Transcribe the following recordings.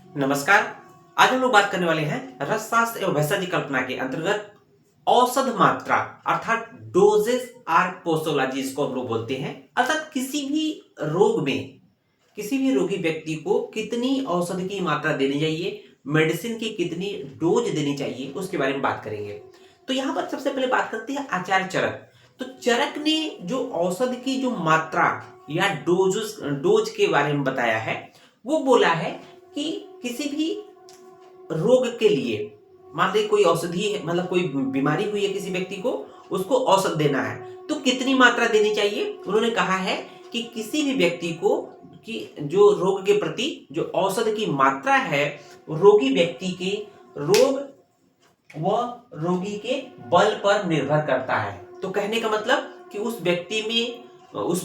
नमस्कार। आज हम लोग बात करने वाले हैं रसशास्त्र एवं भेषज कल्पना के अंतर्गत औसत मात्रा अर्थात डोजेस आर पोसोलॉजी इसको हम लोग बोलते हैं। अर्थात किसी भी रोग में किसी भी रोगी व्यक्ति को कितनी औषधि की मात्रा देनी चाहिए, मेडिसिन की कितनी डोज देनी चाहिए, उसके बारे में बात करेंगे। तो यहाँ पर सबसे पहले बात करते हैं आचार्य चरक। तो चरक ने जो औषधि की जो मात्रा या डोज के बारे में बताया है, वो बोला है कि किसी भी रोग के लिए मान ली कोई औषधि है, मतलब कोई बीमारी हुई है किसी व्यक्ति को, उसको औषध देना है तो कितनी मात्रा देनी चाहिए। उन्होंने कहा है कि किसी भी व्यक्ति को कि जो रोग के प्रति जो औषध की मात्रा है, रोगी व्यक्ति के रोग व रोगी के बल पर निर्भर करता है। तो कहने का मतलब कि उस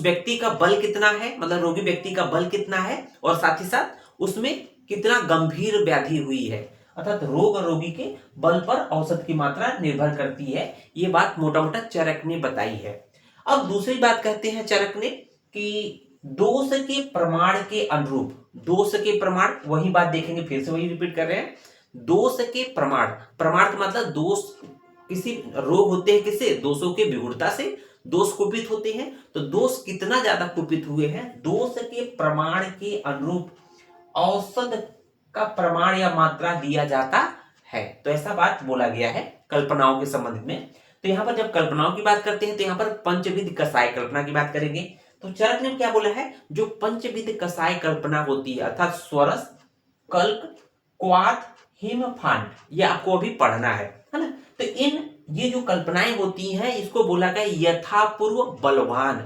व्यक्ति का बल कितना है, मतलब रोगी व्यक्ति का बल कितना है, और साथ ही साथ उसमें कितना गंभीर व्याधि हुई है। अर्थात रोग और रोगी के बल पर औषध की मात्रा निर्भर करती है। ये बात मोटा मोटा चरक ने बताई है। अब दूसरी बात कहते हैं चरक ने कि दोष के प्रमाण के अनुरूप, दोष के प्रमाण वही बात देखेंगे, फिर से वही रिपीट कर रहे हैं। दोष के प्रमाण, प्रमाण का मतलब दोष, किसी रोग होते हैं किससे, दोषों के विगुणता से दोष कुपित होते हैं। तो दोष कितना ज्यादा कुपित हुए हैं, दोष के प्रमाण के अनुरूप औषध का प्रमाण या मात्रा दिया जाता है। तो ऐसा बात बोला गया है कल्पनाओं के संबंध में। तो यहाँ पर जब कल्पनाओं की बात करते हैं तो यहाँ पर पंचविध कसाय कल्पना की बात करेंगे। तो चरक ने क्या बोला है, जो पंचविध कसाय कल्पना होती है अर्थात स्वरस, कल्क, क्वाथ, हिमफांड, ये आपको अभी पढ़ना है ना। तो ये जो कल्पनाएं होती हैं इसको बोला गया यथापूर्व बलवान।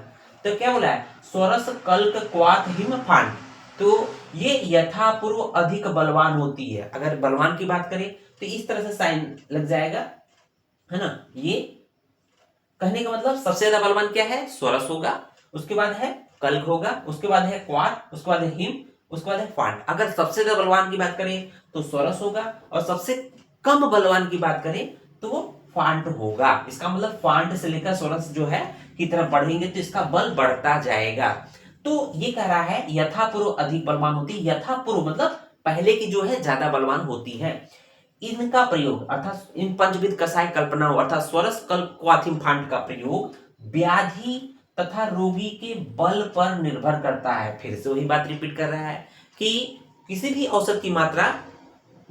तो क्या बोला है, स्वरस, कल्क, क्वाथ, हिमफांड, तो ये यथापूर्व अधिक बलवान होती है। अगर बलवान की बात करें तो इस तरह से साइन लग जाएगा, है ना। ये कहने का मतलब सबसे ज्यादा बलवान क्या है, स्वरस होगा, उसके बाद है कल्क होगा, उसके बाद है क्वाथ, उसके बाद है हिम, उसके बाद है फांड। अगर सबसे ज्यादा बलवान की बात करें तो स्वरस होगा, और सबसे कम बलवान की बात करें तो वो फांड होगा। इसका मतलब फांड से लेकर स्वरस जो है की तरफ बढ़ेंगे तो इसका बल बढ़ता जाएगा। तो ये कह रहा है यथापूर्व अधिक बलवान होती है। यथापूर्व मतलब पहले की जो है ज्यादा बलवान होती है। इनका प्रयोग अर्थात इन पंचविध कसाय कल्पनाओं अर्थात स्वरस, कल्प, क्वाथिम फांड का प्रयोग व्याधि तथा रोगी के बल पर निर्भर करता है। फिर से वही बात रिपीट कर रहा है कि किसी भी औषध की मात्रा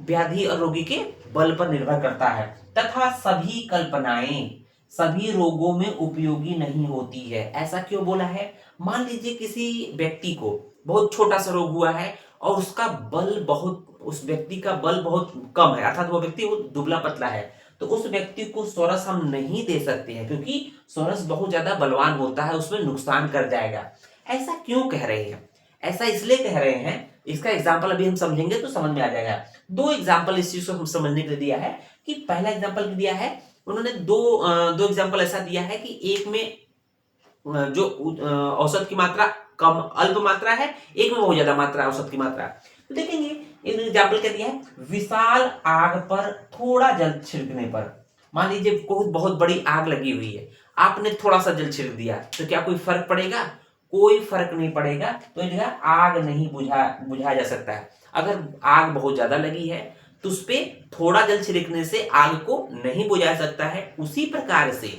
व्याधि और रोगी के बल पर निर्भर करता है, तथा सभी कल्पनाएं सभी रोगों में उपयोगी नहीं होती है। ऐसा क्यों बोला है, मान लीजिए किसी व्यक्ति को बहुत छोटा सा रोग हुआ है और उसका बल बहुत, उस व्यक्ति का बल बहुत कम है, अर्थात वो व्यक्ति वो दुबला पतला है, तो उस व्यक्ति को स्वरस हम नहीं दे सकते हैं क्योंकि स्वरस बहुत ज्यादा बलवान होता है, उसमें नुकसान कर जाएगा। ऐसा क्यों कह रहे हैं, ऐसा इसलिए कह रहे हैं, इसका एग्जाम्पल अभी हम समझेंगे तो समझ में आ जाएगा। दो एग्जाम्पल इस चीज को हम समझने के लिए दिया है कि पहला एग्जाम्पल दिया है उन्होंने दो एग्जाम्पल ऐसा दिया है कि एक में जो औसत की मात्रा कम अल्प मात्रा है, एक में बहुत ज्यादा मात्रा है औसत की मात्रा। तो देखेंगे एक एग्जाम्पल क्या दिया है, विशाल आग पर थोड़ा जल छिड़कने पर, मान लीजिए बहुत बड़ी आग लगी हुई है, आपने थोड़ा सा जल छिड़क दिया तो क्या कोई फर्क पड़ेगा, कोई फर्क नहीं पड़ेगा। तो इनका आग नहीं बुझाया जा सकता है। अगर आग बहुत ज्यादा लगी है तो उस पर थोड़ा जल छिड़कने से आग को नहीं बुझा सकता है। उसी प्रकार से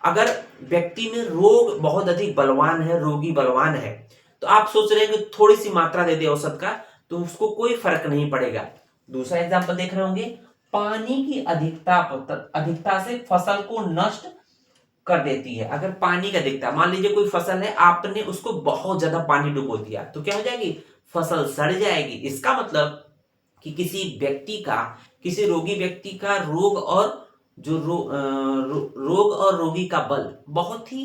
अगर व्यक्ति में रोग बहुत अधिक बलवान है, रोगी बलवान है, तो आप सोच रहे हैं कि थोड़ी सी मात्रा दे दे औसत का तो उसको कोई फर्क नहीं पड़ेगा। दूसरा एग्जाम्पल देख रहे होंगे, पानी की अधिकता से फसल को नष्ट कर देती है। अगर पानी का अधिकता, मान लीजिए कोई फसल है, आपने उसको बहुत ज्यादा पानी डुबो दिया तो क्या हो जाएगी, फसल सड़ जाएगी। इसका मतलब कि किसी व्यक्ति का, किसी रोगी व्यक्ति का रोग और रोग और रोगी का बल बहुत ही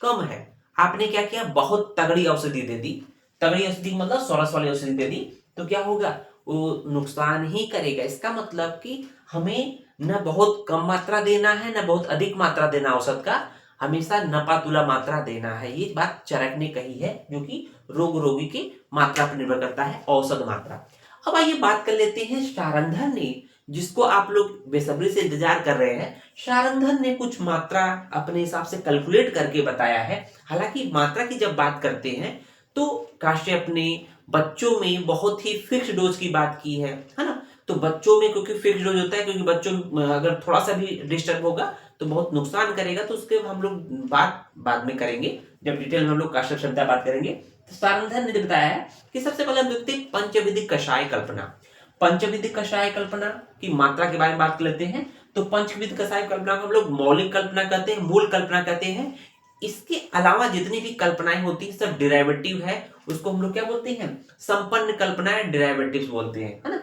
कम है, आपने क्या किया, बहुत तगड़ी औषधि दे दी, तगड़ी औषधि मतलब सरस वाली औषधि दे दी, तो क्या होगा, वो नुकसान ही करेगा। इसका मतलब कि हमें न बहुत कम मात्रा देना है न बहुत अधिक मात्रा देना औषध का, हमेशा नपातुला मात्रा देना है। ये बात चरक ने कही है, जो कि रोग रोगी की मात्रा पर निर्भर करता है, औषध मात्रा। अब आइए बात कर लेते हैं शारंधर ने, जिसको आप लोग बेसब्री से इंतजार कर रहे हैं। शारंधर ने कुछ मात्रा अपने हिसाब से कैलकुलेट करके बताया है। हालांकि मात्रा की जब बात करते हैं तो काश्यप ने, बच्चों में बहुत ही फिक्स डोज की बात की है ना। तो बच्चों में क्योंकि फिक्स डोज होता है, क्योंकि बच्चों में अगर थोड़ा सा भी डिस्टर्ब होगा तो बहुत नुकसान करेगा, तो उसके हम लोग बात बाद में करेंगे जब डिटेल में हम लोग काष्ठ क्षमता बात करेंगे। तो सारंधन ने बताया है कि सबसे पहले हम देखते हैं पंचविधि कषाय कल्पना। पंचविधि कषाय कल्पना की मात्रा के बारे में बात कर लेते हैं। तो पंचविध कषाय कल्पना को हम लोग मौलिक कल्पना कहते हैं, मूल कल्पना कहते हैं। इसके अलावा जितनी भी कल्पनाएं होती है सब डेरिवेटिव है, उसको हम लोग क्या बोलते हैं, संपन्न कल्पनाएं, डेरिवेटिव्स बोलते हैं, है ना।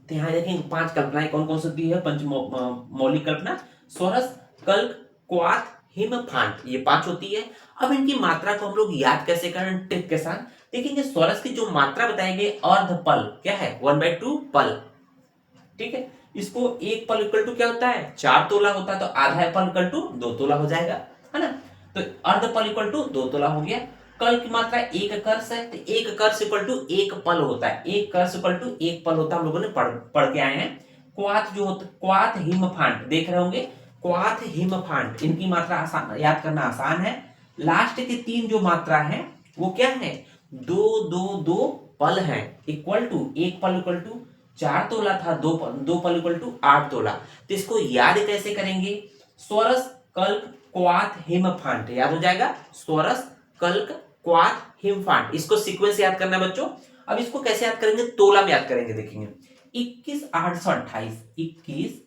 तो यहाँ देखेंगे 5 कल्पनाएं कौन कौन सी होती है। पंच मौलिक कल्पना, स्वरस, कल्क, क्वाथ, हिम, फांट, ये 5 होती है। अब इनकी मात्रा को हम लोग याद कैसे करें ट्रिक के साथ देखेंगे। स्वरस की जो मात्रा बताई गई अर्ध पल क्या है, 1/2 पल, ठीक है। इसको एक पल इक्वल टू क्या होता है, 4 तोला होता है, तो आधा पल इक्वल टू 2 तोला हो जाएगा, है ना। तो अर्ध पल इक्वल टू 2 तोला हो गया। कल की मात्रा एक कर्ष है, तो एक कर्ष इक्वल टू एक पल होता है, एक कर्ष इक्वल टू एक पल होता है, हम लोगों ने पढ़ के आए हैं। क्वाथ जो होता, क्वाथ हिम फांट देख रहे होंगे, क्वाथ हिम फांट, इनकी मात्रा आसान याद करना आसान है। लास्ट की 3 जो मात्रा है वो क्या है, 2 2 2 पल है, इक्वल टू एक पल इक्वल टू 4 तोला था, 2 पल इक्वल टू 8 तोला। तो इसको याद कैसे करेंगे, स्वरस, कल्क, क्वाथ, हिम, फांट याद हो जाएगा। स्वरस, कल्क, क्वाथ, हिम, फांट, इसको सीक्वेंस याद करना है बच्चों। अब इसको कैसे याद करेंगे, तोला में याद करेंगे, देखेंगे 21 828,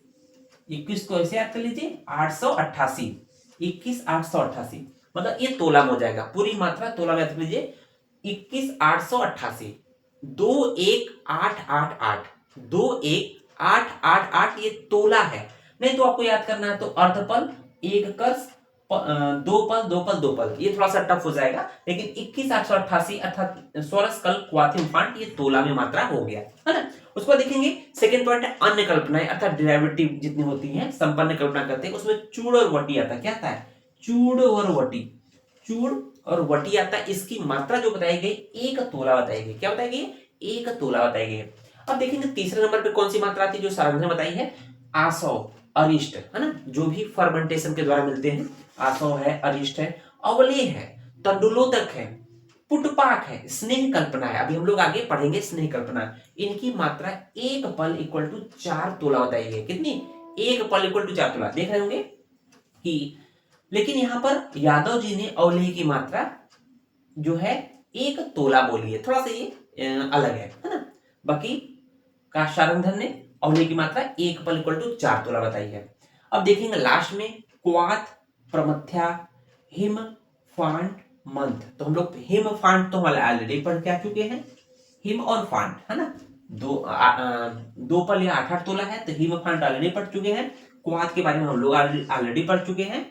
21 को ऐसे याद कर लीजिए 888, 21 888, मतलब ये तोला में हो जाएगा, पूरी मात्रा तोला में याद कर लीजिए 21 888, 21888, 21888 ये तोला है। नहीं तो आपको याद करना है तो अर्धपल, एक कर्ष, 2 पल 2 पल 2 पल, ये थोड़ा सा टफ हो जाएगा, लेकिन 21 888 अर्थात स्वरस, कल्क, क्वाथ, हिम, फांट ये तोला में मात्रा हो गया, है ना। उसको देखेंगे सेकंड पॉइंट है अन्य कल्पनाएं, अर्थात डेरिवेटिव जितनी होती हैं, संपन्न कल्पना करते हैं, उसमें चूड़ और वटी आता है। क्या आता है, चूड़ और वटी, चूड़ और वटी आता है। इसकी मात्रा जो बताई गई 1 तोला बताई गई, क्या बताई गई, 1 तोला बताई गई। अब देखेंगे तीसरे नंबर पे कौन सी मात्रा आती है जो सारंग ने बताई है, आसव, अरिष्ट, है ना, जो भी फर्मेंटेशन के द्वारा मिलते हैं, आसव है, अरिष्ट है, अवले है, तंडुलोदक है, पुटपाक है, स्नेह कल्पना है। अभी हम लोग आगे पढ़ेंगे स्नेह कल्पना। इनकी मात्रा 1 पल इक्वल टू 4 तोला बताई गई। कितनी, 1 पल इक्वल टू 4 तोला। देख रहे होंगे कि लेकिन यहां पर यादव जी ने अवलेह की मात्रा जो है 1 तोला बोली है, थोड़ा सा ये अलग है ना। बाकी काशारंधन ने अवलेह की मात्रा 1 पल इक्वल टू 4 तोला बताई है। अब देखेंगे लास्ट में क्वाथ, प्रमथ्या, हिम, फांट, मंथ। तो हम लोग हिम फांट तो हमारे ऑलरेडी पढ़ के आ चुके हैं, हिम और फांट, है ना, 2 पल या 8 तोला है, तो हिम फांट ऑलरेडी पढ़ चुके हैं। क्वाथ के बारे में हम लोग ऑलरेडी पढ़ चुके हैं,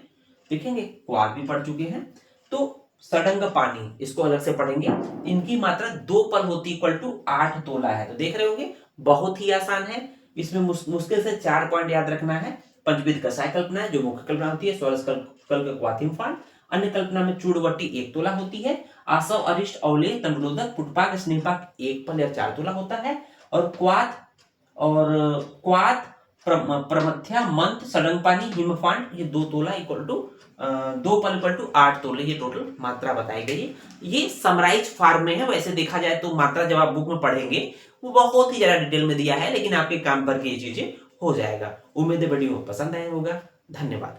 देखेंगे क्वाथ भी पढ़ चुके हैं। तो सडंग पानी, इसको अलग से पढ़ेंगे। इनकी मात्रा 2 पल होती इक्वल टू 8 तोला है। तो देख रहे होंगे बहुत ही आसान है, इसमें मुश्किल से 4 पॉइंट याद रखना है। पंचविध कषाय कल्पना है जो मुख्य कल्पना होती है, स्वरस, कल्क, क्वाथ, हिम, फांट। अन्य कल्पना में चूड़वटी 1 तोला होती है, आसव, अरिष्ट, अवलेह, तंडुलोदक, पुटपाक, स्नेहपाक 1 पल या 4 तोला होता है, और क्वाथ, प्रमथ्या, मंथ, सडंग पानी, हिमफांट ये 2 तोला इक्वल टू 2 पल इक्वल टू 8 तोले, ये टोटल मात्रा बताई गई है। ये समराइज फॉर्म में है, वैसे देखा जाए तो मात्रा जब आप बुक में पढ़ेंगे वो बहुत ही ज्यादा डिटेल में दिया है, लेकिन आपके काम पर ये चीजें हो जाएगा। उम्मीद है वीडियो पसंद आया होगा। धन्यवाद।